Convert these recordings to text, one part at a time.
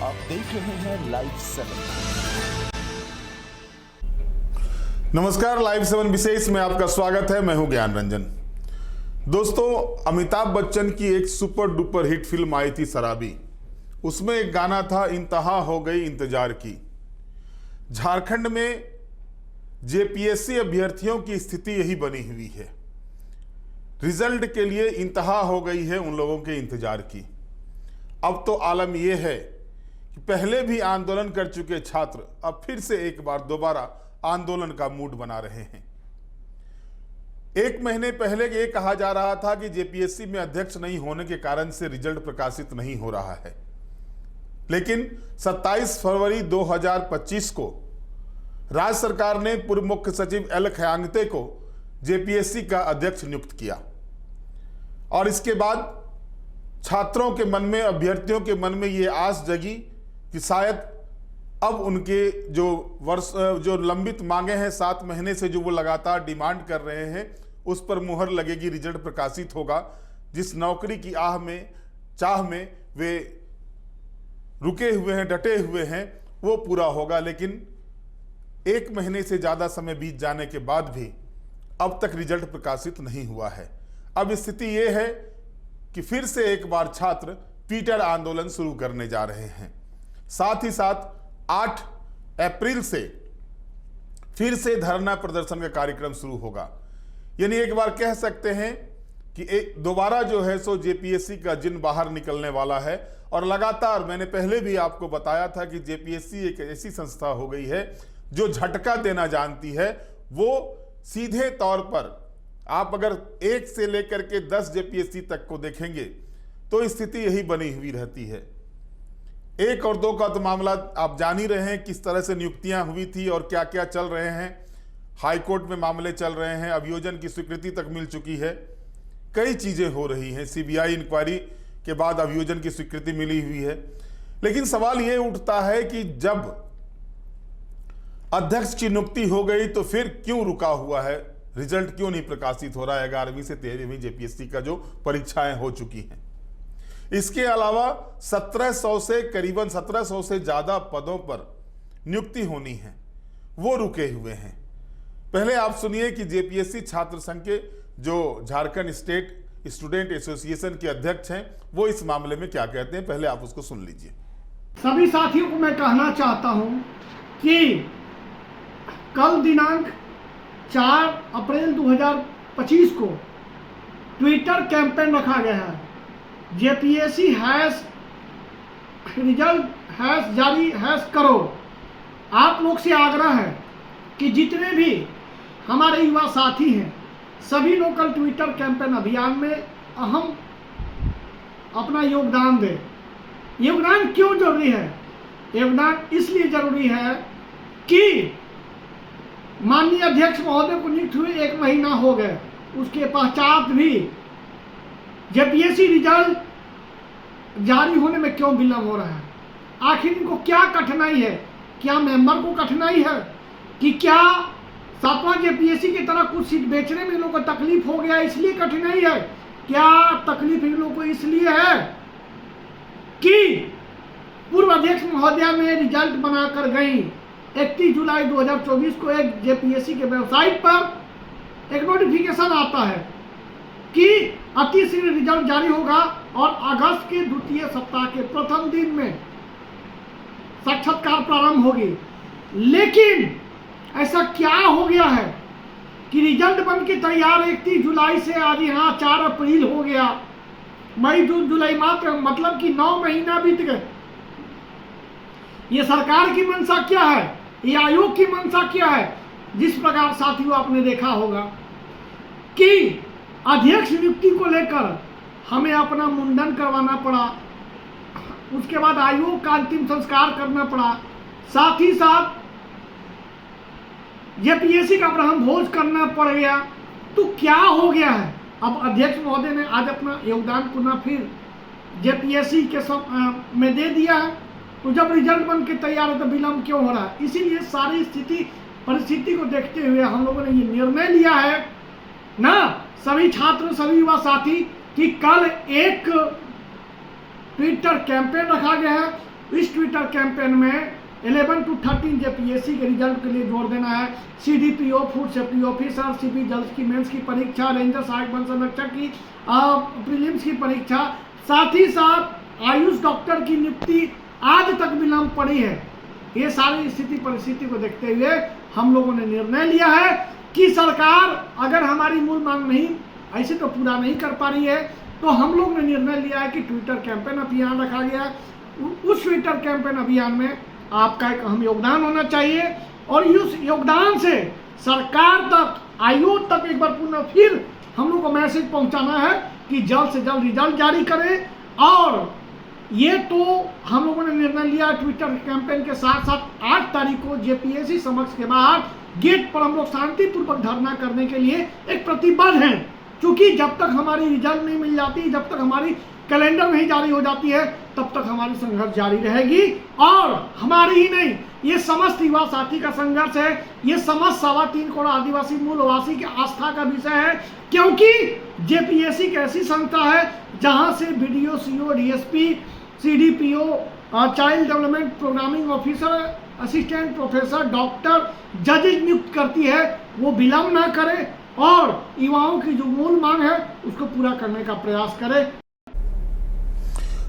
आप देख रहे हैं लाइव 7। नमस्कार, लाइव 7 विशेष में आपका स्वागत है। मैं हूं ज्ञान रंजन। दोस्तों, अमिताभ बच्चन की एक सुपर डुपर हिट फिल्म आई थी शराबी। उसमें एक गाना था, इंतहा हो गई इंतजार की। झारखंड में जेपीएससी अभ्यर्थियों की स्थिति यही बनी हुई है। रिजल्ट के लिए इंतहा हो गई है उन लोगों के इंतजार की। अब तो आलम यह है कि पहले भी आंदोलन कर चुके छात्र अब फिर से एक बार दोबारा आंदोलन का मूड बना रहे हैं। एक महीने पहले ये कहा जा रहा था कि जेपीएससी में अध्यक्ष नहीं होने के कारण से रिजल्ट प्रकाशित नहीं हो रहा है, लेकिन 27 फरवरी 2025 को राज्य सरकार ने पूर्व मुख्य सचिव एल खयांगते को जेपीएससी का अध्यक्ष नियुक्त किया और इसके बाद छात्रों के मन में, अभ्यर्थियों के मन में ये आस जगी कि शायद अब उनके जो लंबित मांगे हैं 7 महीने से जो वो लगातार डिमांड कर रहे हैं, उस पर मुहर लगेगी, रिजल्ट प्रकाशित होगा। जिस नौकरी की चाह में वे रुके हुए हैं, डटे हुए हैं, वो पूरा होगा। लेकिन 1 महीने से ज़्यादा समय बीत जाने के बाद भी अब तक रिजल्ट प्रकाशित नहीं हुआ है। अब स्थिति ये है कि फिर से एक बार छात्र ट्विटर आंदोलन शुरू करने जा रहे हैं। साथ ही साथ 8 अप्रैल से फिर से धरना प्रदर्शन का कार्यक्रम शुरू होगा। यानी एक बार कह सकते हैं कि दोबारा जो है सो जेपीएससी का जिन बाहर निकलने वाला है। और लगातार मैंने पहले भी आपको बताया था कि जेपीएससी एक ऐसी संस्था हो गई है जो झटका देना जानती है। वो सीधे तौर पर आप अगर 1 से लेकर के 10 जेपीएससी तक को देखेंगे तो स्थिति यही बनी हुई रहती है। 1 और 2 का तो मामला आप जान ही रहे हैं, किस तरह से नियुक्तियां हुई थी और क्या क्या चल रहे हैं। हाईकोर्ट में मामले चल रहे हैं, अभियोजन की स्वीकृति तक मिल चुकी है, कई चीजें हो रही हैं। सीबीआई इंक्वायरी के बाद अभियोजन की स्वीकृति मिली हुई है। लेकिन सवाल यह उठता है कि जब अध्यक्ष की नियुक्ति हो गई तो फिर क्यों रुका हुआ है, रिजल्ट क्यों नहीं प्रकाशित हो रहा है। 11वीं से 13वीं जेपीएससी का जो परीक्षाएं हो चुकी हैं, इसके अलावा 1700 से करीबन 1700 से ज्यादा पदों पर नियुक्ति होनी है, वो रुके हुए हैं। पहले आप सुनिए कि जेपीएससी छात्र संघ के जो झारखंड स्टेट स्टूडेंट एसोसिएशन के अध्यक्ष हैं, वो इस मामले में क्या कहते हैं, पहले आप उसको सुन लीजिए। सभी साथियों को मैं कहना चाहता हूं कि कल दिनांक 4 अप्रैल 2025 को ट्विटर कैंपेन रखा गया है। जेपीएससी रिजल्ट जारी करो। आप लोग से आग्रह है कि जितने भी हमारे युवा साथी हैं, सभी लोग कल ट्विटर कैंपेन अभियान में अहम अपना योगदान दें। योगदान क्यों जरूरी है? योगदान इसलिए जरूरी है कि माननीय अध्यक्ष महोदय को नियुक्त हुए 1 महीना हो गए, उसके पश्चात भी जेपीएससी रिजल्ट जारी होने में क्यों विलंब हो रहा है? आखिर इनको क्या कठिनाई है? क्या मेंबर को कठिनाई है कि क्या 7वां जेपीएससी की तरह कुछ सीट बेचने में इन लोगों को तकलीफ हो गया, इसलिए कठिनाई है? क्या तकलीफ इन लोगों को इसलिए है कि पूर्व अध्यक्ष महोदया में रिजल्ट बनाकर गई 31 जुलाई 2024 को एक जेपीएससी के वेबसाइट पर एक नोटिफिकेशन आता है कि अति शीघ्र रिजल्ट जारी होगा और अगस्त के द्वितीय सप्ताह के प्रथम दिन में साक्षात्कार प्रारंभ होगी। लेकिन ऐसा क्या हो गया है कि रिजल्ट बन के तैयार 31 जुलाई से आज यहाँ 4 अप्रैल हो गया, मई जून जुलाई मात्र, मतलब कि 9 महीना बीत गए। ये सरकार की मंशा क्या है, ये आयोग की मंशा क्या है? जिस प्रकार साथियों आपने देखा होगा कि अध्यक्ष नियुक्ति को लेकर हमें अपना मुंडन करवाना पड़ा, उसके बाद आयोग का अंतिम संस्कार करना पड़ा, साथ ही साथ जेपीएससी का ब्रह्म भोज करना पड़ गया। तो क्या हो गया है? अब अध्यक्ष महोदय ने आज अपना योगदान पुनः फिर जेपीएससी के में दे दिया है, तो जब रिजल्ट बन के तैयार है तो विलंब क्यों हो रहा है? इसीलिए सारी परिस्थिति को देखते हुए हम लोगों ने ये निर्णय लिया है ना, सभी छात्र, सभी युवा साथी, कि कल एक ट्विटर कैंपेन रखा गया है इस ट्विटर कैंपेन में 11 to 13 जेपीएससी के रिजल्ट के लिए जोड़ देना है। CDPO, food safety officer, CP जल्द की मेंस की परीक्षा, रेंजर सहायक वन संरक्षक की प्रीलिम्स की परीक्षा, साथ ही साथ आयुष डॉक्टर की नियुक्ति आज तक विलंब पड़ी है। ये सारी स्थिति परिस्थिति को देखते हुए हम लोगों ने निर्णय लिया है कि सरकार अगर हमारी मूल मांग नहीं ऐसे तो पूरा नहीं कर पा रही है, तो हम लोग ने निर्णय लिया है कि ट्विटर कैंपेन अभियान रखा गया। उस ट्विटर कैंपेन अभियान में आपका एक अहम योगदान होना चाहिए और उस योगदान से सरकार तक, आयोग तक एक बार पुनः फिर हम लोग को मैसेज पहुंचाना है कि जल्द से जल्द रिजल्ट जारी करें। और ये तो हम लोगों ने निर्णय लिया ट्विटर कैंपेन के साथ साथ 8 तारीख को जेपीएससी समक्ष के बाहर गेट पर हम लोग शांतिपूर्वक धरना करने के लिए एक प्रतिबद्ध हैं। क्योंकि जब तक हमारी रिजल्ट नहीं मिल जाती, जब तक हमारी कैलेंडर नहीं जारी हो जाती है, तब तक हमारी संघर्ष जारी रहेगी। और हमारी ही नहीं, ये समस्त युवा साथी का संघर्ष है, ये समस्त 3.25 करोड़ आदिवासी मूलवासी की आस्था का विषय है। क्योंकि जेपीएससी एक ऐसी संस्था है जहां से BDO, CO, DSP, CDPO, child development programming officer, assistant professor, doctor, जजेज नियुक्त करती है। वो विलंब ना करे और युवाओं की जो मूल मांग है उसको पूरा करने का प्रयास करे।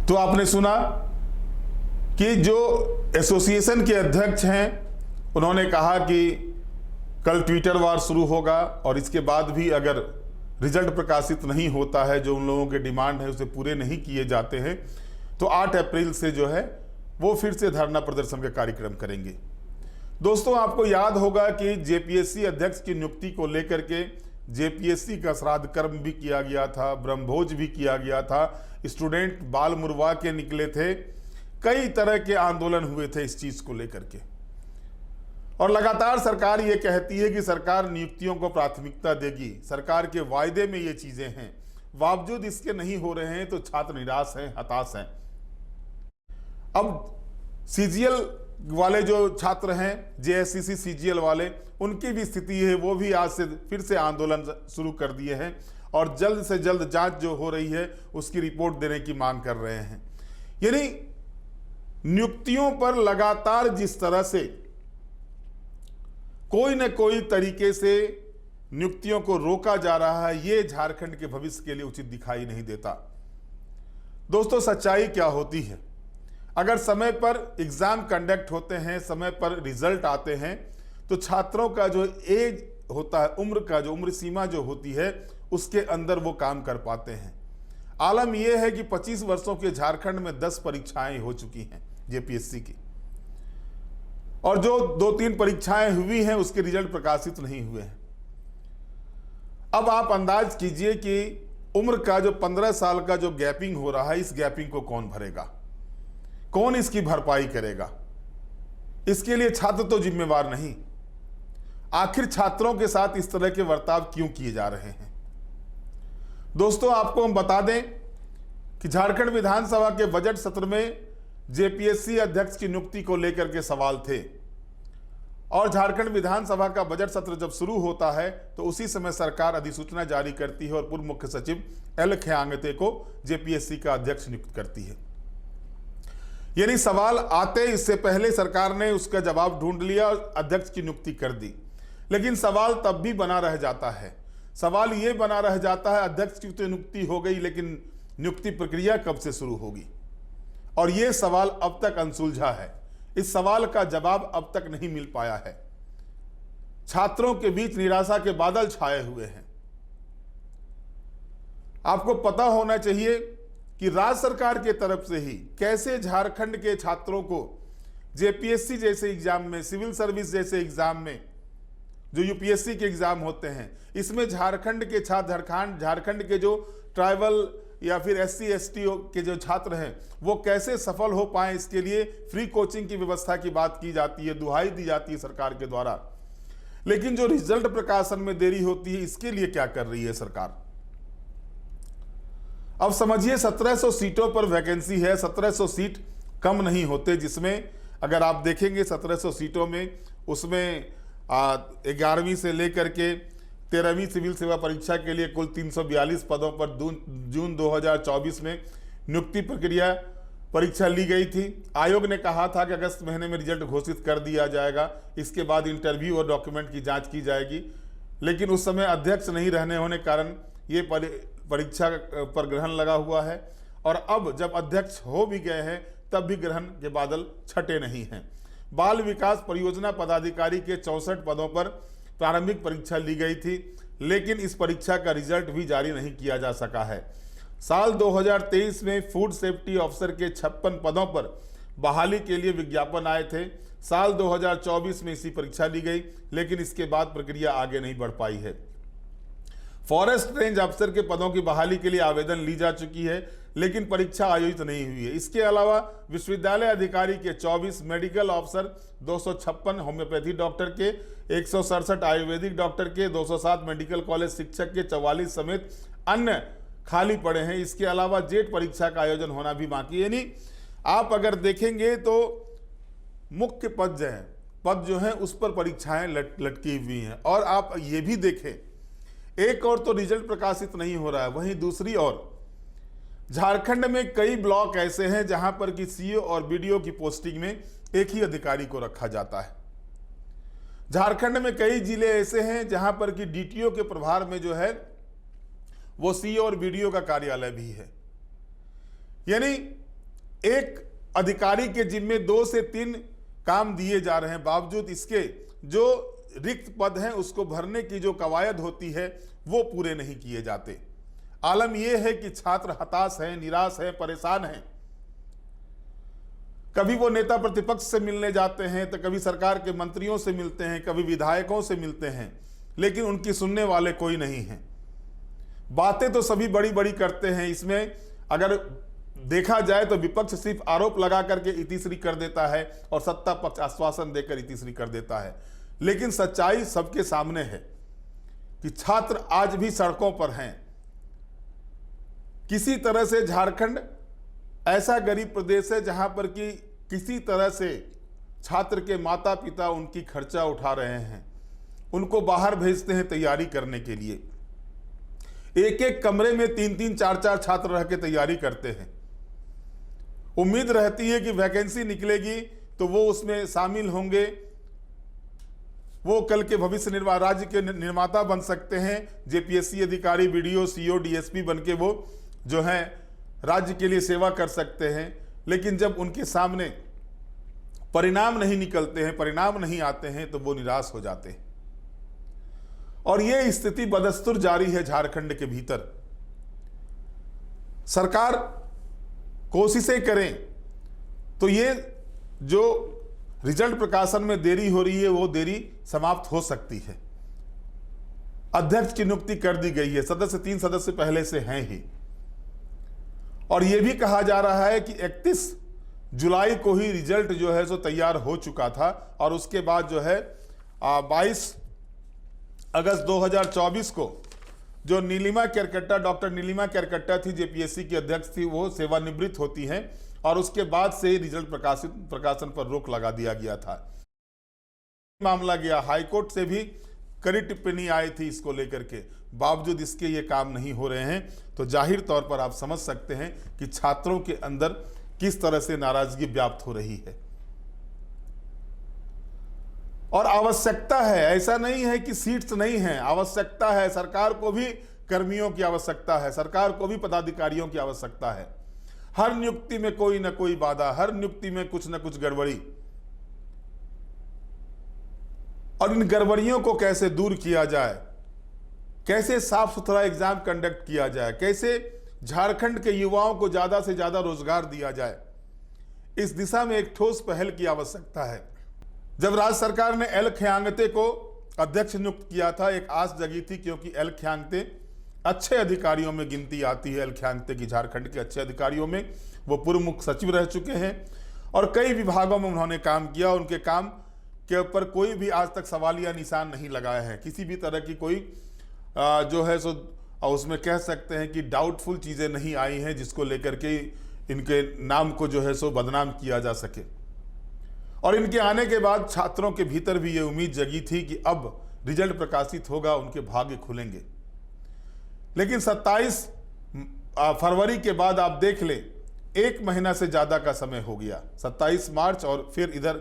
तो आपने सुना कि जो एसोसिएशन के अध्यक्ष हैं उन्होंने कहा कि कल ट्विटर वार शुरू होगा और इसके बाद भी अगर रिजल्ट प्रकाशित नहीं होता है, जो उन लोगों के डिमांड है उसे पूरे नहीं किए जाते हैं, तो 8 अप्रैल से जो है वो फिर से धरना प्रदर्शन का कार्यक्रम करेंगे। दोस्तों, आपको याद होगा कि जेपीएससी अध्यक्ष की नियुक्ति को लेकर के जेपीएससी का श्राद्ध कर्म भी किया गया था, ब्रह्मभोज भी किया गया था, स्टूडेंट बाल मुरवा के निकले थे, कई तरह के आंदोलन हुए थे इस चीज को लेकर के। और लगातार सरकार ये कहती है कि सरकार नियुक्तियों को प्राथमिकता देगी, सरकार के वायदे में ये चीजें हैं, बावजूद इसके नहीं हो रहे हैं तो छात्र निराश हैं, हताश हैं। अब सीजीएल वाले जो छात्र हैं, जेएससीसी सीजीएल वाले, उनकी भी स्थिति है, वो भी आज से फिर से आंदोलन शुरू कर दिए हैं और जल्द से जल्द जांच जो हो रही है उसकी रिपोर्ट देने की मांग कर रहे हैं। यानी नियुक्तियों पर लगातार जिस तरह से कोई न कोई तरीके से नियुक्तियों को रोका जा रहा है, ये झारखंड के भविष्य के लिए उचित दिखाई नहीं देता। दोस्तों, सच्चाई क्या होती है? अगर समय पर एग्जाम कंडक्ट होते हैं, समय पर रिजल्ट आते हैं, तो छात्रों का जो एज होता है, उम्र का जो उम्र सीमा जो होती है, उसके अंदर वो काम कर पाते हैं। आलम यह है कि 25 वर्षों के झारखंड में 10 परीक्षाएं हो चुकी हैं जेपीएससी की, और जो 2-3 परीक्षाएं हुई हैं उसके रिजल्ट प्रकाशित नहीं हुए हैं। अब आप अंदाज कीजिए कि उम्र का जो 15 साल का जो गैपिंग हो रहा है, इस गैपिंग को कौन भरेगा, कौन इसकी भरपाई करेगा? इसके लिए छात्र तो जिम्मेवार नहीं। आखिर छात्रों के साथ इस तरह के बर्ताव क्यों किए जा रहे हैं? दोस्तों, आपको हम बता दें कि झारखंड विधानसभा के बजट सत्र में जेपीएससी अध्यक्ष की नियुक्ति को लेकर के सवाल थे, और झारखंड विधानसभा का बजट सत्र जब शुरू होता है तो उसी समय सरकार अधिसूचना जारी करती है और पूर्व मुख्य सचिव एल खयांगते को जेपीएससी का अध्यक्ष नियुक्त करती है। यानी सवाल आते इससे पहले सरकार ने उसका जवाब ढूंढ लिया और अध्यक्ष की नियुक्ति कर दी। लेकिन सवाल तब भी बना रह जाता है। सवाल ये बना रह जाता है, अध्यक्ष की तो नियुक्ति हो गई, लेकिन नियुक्ति प्रक्रिया कब से शुरू होगी? और ये सवाल अब तक अनसुलझा है। इस सवाल का जवाब अब तक नहीं मिल पाया है। छात्रों के बीच निराशा के बादल छाए हुए हैं। आपको पता होना चाहिए कि राज्य सरकार के तरफ से ही कैसे झारखंड के छात्रों को जेपीएससी जैसे एग्जाम में, सिविल सर्विस जैसे एग्जाम में, जो यूपीएससी के एग्जाम होते हैं, इसमें झारखंड के छात्र, झारखंड के जो ट्राइबल या फिर एससी एसटी के जो छात्र हैं, वो कैसे सफल हो पाए, इसके लिए फ्री कोचिंग की व्यवस्था की बात की जाती है, दुहाई दी जाती है सरकार के द्वारा। लेकिन जो रिजल्ट प्रकाशन में देरी होती है, इसके लिए क्या कर रही है सरकार? अब समझिए 1700 सीटों पर वैकेंसी है। 1700 सीट कम नहीं होते, जिसमें अगर आप देखेंगे 1700 सीटों में, उसमें 11वीं से लेकर के 13वीं सिविल सेवा परीक्षा के लिए कुल 342 पदों पर जून 2024 में नियुक्ति प्रक्रिया परीक्षा ली गई थी। आयोग ने कहा था कि अगस्त महीने में रिजल्ट घोषित कर दिया जाएगा, इसके बाद इंटरव्यू और डॉक्यूमेंट की जांच की जाएगी। लेकिन उस समय अध्यक्ष नहीं रहने होने कारण ये परीक्षा पर ग्रहण लगा हुआ है और अब जब अध्यक्ष हो भी गए हैं तब भी ग्रहण के बादल छटे नहीं हैं। बाल विकास परियोजना पदाधिकारी के 64 पदों पर प्रारंभिक परीक्षा ली गई थी, लेकिन इस परीक्षा का रिजल्ट भी जारी नहीं किया जा सका है। साल 2023 में फूड सेफ्टी ऑफिसर के 56 पदों पर बहाली के लिए विज्ञापन आए थे। साल 2024 में इसी परीक्षा ली गई, लेकिन इसके बाद प्रक्रिया आगे नहीं बढ़ पाई है। फॉरेस्ट रेंज अफसर के पदों की बहाली के लिए आवेदन ली जा चुकी है, लेकिन परीक्षा आयोजित नहीं हुई है। इसके अलावा विश्वविद्यालय अधिकारी के 24, मेडिकल ऑफिसर 256, होम्योपैथी डॉक्टर के 167, आयुर्वेदिक डॉक्टर के 207, मेडिकल कॉलेज शिक्षक के 44 समेत अन्य खाली पड़े हैं। इसके अलावा जेट परीक्षा का आयोजन होना भी बाकी है। यानी आप अगर देखेंगे तो मुख्य पद जो है उस पर परीक्षाएं लटकी हुई हैं। और आप ये भी देखें, एक और तो रिजल्ट प्रकाशित नहीं हो रहा है, वहीं दूसरी ओर झारखंड में कई ब्लॉक ऐसे हैं जहां पर कि सीओ और बीडीओ की पोस्टिंग में एक ही अधिकारी को रखा जाता है। झारखंड में कई जिले ऐसे हैं जहां पर कि डीटीओ के प्रभार में जो है वो सीओ और बीडीओ का कार्यालय भी है। यानी एक अधिकारी के जिम्मे 2 से 3 काम दिए जा रहे हैं, बावजूद इसके जो रिक्त पद हैं उसको भरने की जो कवायद होती है वो पूरे नहीं किए जाते। आलम यह है कि छात्र हताश हैं, निराश हैं, परेशान हैं। कभी वो नेता प्रतिपक्ष से मिलने जाते हैं तो कभी सरकार के मंत्रियों से मिलते हैं, कभी विधायकों से मिलते हैं, लेकिन उनकी सुनने वाले कोई नहीं है। बातें तो सभी बड़ी बड़ी करते हैं। इसमें अगर देखा जाए तो विपक्ष सिर्फ आरोप लगा करके इतिश्री कर देता है और सत्ता पक्ष आश्वासन देकर इतिश्री कर देता है। लेकिन सच्चाई सबके सामने है कि छात्र आज भी सड़कों पर हैं। किसी तरह से झारखंड ऐसा गरीब प्रदेश है जहां पर कि किसी तरह से छात्र के माता पिता उनकी खर्चा उठा रहे हैं, उनको बाहर भेजते हैं तैयारी करने के लिए। एक एक कमरे में 3-3, 4-4 छात्र रह के तैयारी करते हैं। उम्मीद रहती है कि वैकेंसी निकलेगी तो वो उसमें शामिल होंगे, वो कल के भविष्य राज्य के निर्माता बन सकते हैं। जेपीएससी अधिकारी, बीडीओ, सीओ, डीएसपी बन के वो जो है राज्य के लिए सेवा कर सकते हैं। लेकिन जब उनके सामने परिणाम नहीं निकलते हैं, परिणाम नहीं आते हैं, तो वो निराश हो जाते हैं। और ये स्थिति बदस्तूर जारी है झारखंड के भीतर। सरकार कोशिशें करें तो ये जो रिजल्ट प्रकाशन में देरी हो रही है वो देरी समाप्त हो सकती है। अध्यक्ष की नियुक्ति कर दी गई है, 3 सदस्य पहले से हैं ही। और यह भी कहा जा रहा है कि 31 जुलाई को ही रिजल्ट जो है सो तैयार हो चुका था और उसके बाद जो है 22 अगस्त 2024 को जो नीलिमा केरकट्टा, डॉक्टर नीलिमा केरकट्टा थी, जेपीएससी की अध्यक्ष थी, वो सेवानिवृत्त होती हैं और उसके बाद से ही रिजल्ट प्रकाशन पर रोक लगा दिया गया था। मामला गया हाईकोर्ट से भी कड़ी टिप्पणी आई थी इसको लेकर के, बावजूद इसके ये काम नहीं हो रहे हैं। तो जाहिर तौर पर आप समझ सकते हैं कि छात्रों के अंदर किस तरह से नाराजगी व्याप्त हो रही है। और आवश्यकता है, ऐसा नहीं है कि सीट्स नहीं है, आवश्यकता है। सरकार को भी कर्मियों की आवश्यकता है, सरकार को भी पदाधिकारियों की आवश्यकता है। हर नियुक्ति में कोई ना कोई बाधा, हर नियुक्ति में कुछ ना कुछ गड़बड़ी, और इन गड़बड़ियों को कैसे दूर किया जाए, कैसे साफ सुथरा एग्जाम कंडक्ट किया जाए, कैसे झारखंड के युवाओं को ज्यादा से ज्यादा रोजगार दिया जाए, इस दिशा में एक ठोस पहल की आवश्यकता है। जब राज्य सरकार ने एल खयांगते को अध्यक्ष नियुक्त किया था, एक आस जगी थी, क्योंकि एल खयांगते अच्छे अधिकारियों में गिनती आती है। एल खयांगते की झारखंड के अच्छे अधिकारियों में वो पूर्व मुख्य सचिव रह चुके हैं और कई विभागों में उन्होंने काम किया। उनके काम के ऊपर कोई भी आज तक सवालिया निशान नहीं लगाए हैं। किसी भी तरह की कोई जो है सो उसमें कह सकते हैं कि डाउटफुल चीज़ें नहीं आई हैं जिसको लेकर के इनके नाम को जो है सो बदनाम किया जा सके। और इनके आने के बाद छात्रों के भीतर भी ये उम्मीद जगी थी कि अब रिजल्ट प्रकाशित होगा, उनके भाग्य खुलेंगे। लेकिन 27 फरवरी के बाद आप देख लें, 1 महीना से ज़्यादा का समय हो गया। 27 मार्च और फिर इधर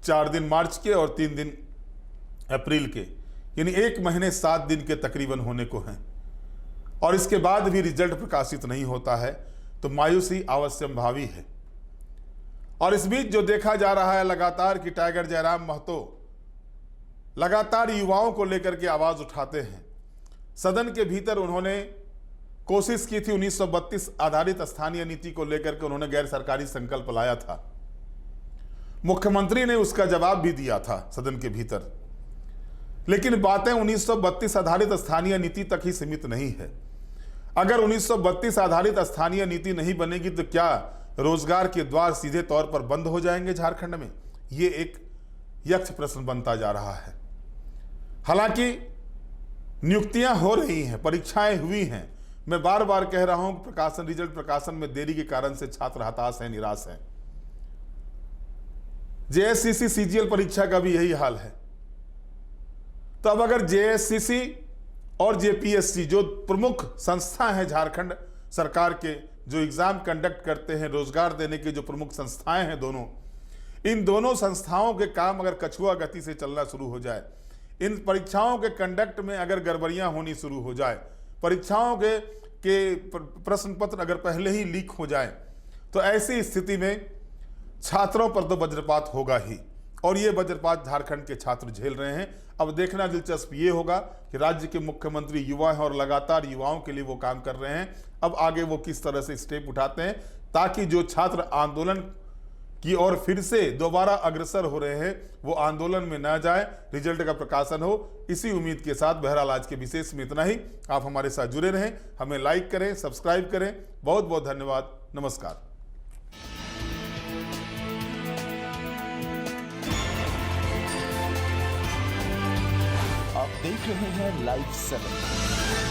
4 दिन मार्च के और 3 दिन अप्रैल के, यानी 1 महीने 7 दिन के तकरीबन होने को हैं, और इसके बाद भी रिजल्ट प्रकाशित नहीं होता है, तो मायूसी अवश्यंभावी है। और इस बीच जो देखा जा रहा है लगातार कि टाइगर जयराम महतो लगातार युवाओं को लेकर के आवाज उठाते हैं। सदन के भीतर उन्होंने कोशिश की थी 1932 आधारित स्थानीय नीति को लेकर के, उन्होंने गैर सरकारी संकल्प लाया था। मुख्यमंत्री ने उसका जवाब भी दिया था सदन के भीतर, लेकिन बातें 1932 आधारित स्थानीय नीति तक ही सीमित नहीं है। अगर 1932 आधारित स्थानीय नीति नहीं बनेगी तो क्या रोजगार के द्वार सीधे तौर पर बंद हो जाएंगे झारखंड में? ये एक यक्ष प्रश्न बनता जा रहा है। हालांकि नियुक्तियां हो रही हैं, परीक्षाएं हुई हैं। मैं बार बार कह रहा हूं कि रिजल्ट प्रकाशन में देरी के कारण से छात्र हताश हैं, निराश हैं। जेएससीसी सीजीएल परीक्षा का भी यही हाल है। तो अब अगर जेएससीसी और जेपीएससी जो प्रमुख संस्था है झारखंड सरकार के, जो एग्जाम कंडक्ट करते हैं, रोजगार देने के जो प्रमुख संस्थाएं हैं दोनों, इन दोनों संस्थाओं के काम अगर कछुआ गति से चलना शुरू हो जाए, इन परीक्षाओं के कंडक्ट में अगर गड़बड़ियां होनी शुरू हो जाए, परीक्षाओं के प्रश्न पत्र अगर पहले ही लीक हो जाए, तो ऐसी स्थिति में छात्रों पर तो वज्रपात होगा ही, और ये वज्रपात झारखंड के छात्र झेल रहे हैं। अब देखना दिलचस्प ये होगा कि राज्य के मुख्यमंत्री युवा हैं और लगातार युवाओं के लिए वो काम कर रहे हैं। अब आगे वो किस तरह से स्टेप उठाते हैं ताकि जो छात्र आंदोलन की ओर फिर से दोबारा अग्रसर हो रहे हैं वो आंदोलन में न जाए, रिजल्ट का प्रकाशन हो, इसी उम्मीद के साथ बहरहाल आज के विशेष में इतना ही। आप हमारे साथ जुड़े रहें, हमें लाइक करें, सब्सक्राइब करें। बहुत बहुत धन्यवाद। नमस्कार। आप देख रहे हैं लाइव 7।